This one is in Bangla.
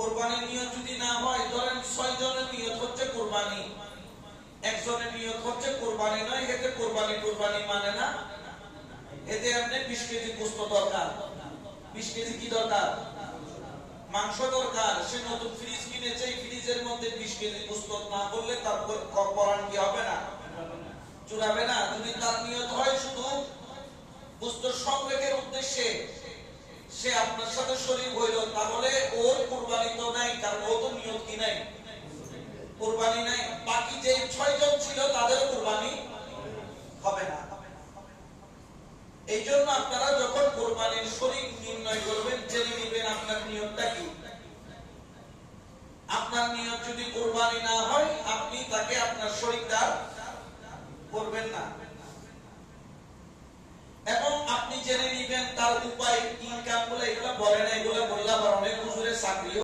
কোরবানির নিয়ত যদি না হয়, ধরেন 6 জনের নিয়ত হচ্ছে কোরবানি, একজনের নিয়ত হচ্ছে কোরবানি নয়, এতে কোরবানি মানে না, এতে আপনি 20 কেজি গোশত দরকার, 20 কেজি কি দরকার, মাংস দরকার। সে নতুন ফ্রিজ কিনেছে, এই ফ্রিজের মধ্যে 20 কেজি গোশত না করলে তার কোরবান কি হবে না, চুরাবে না। যদি তার নিয়ত হয় শুধু গোশত সংগ্রহের উদ্দেশ্যে, সে আপনার সাথে শরীক হইল, তাহলে ওর কুরবানি তো নাই, কারণ ও তো নিয়ত কি নাই, কুরবানি নাই। বাকি যে 6 জন ছিল তাদের কুরবানি হবে না। এই জন্য আপনারা যখন কুরবানির শরীক নির্ণয় করবেন, জেনে নেবেন আপনার নিয়তটা কি। আপনার নিয়ত যদি কুরবানি না হয়, আপনি তাকে আপনার শরীকদার করবেন না। এবং আপনি জেনে নেবেন তার উপায়, ইনকাম গুলো, এগুলো বলে না, এগুলো বললে আবার অনেক হুজুরের চাকরি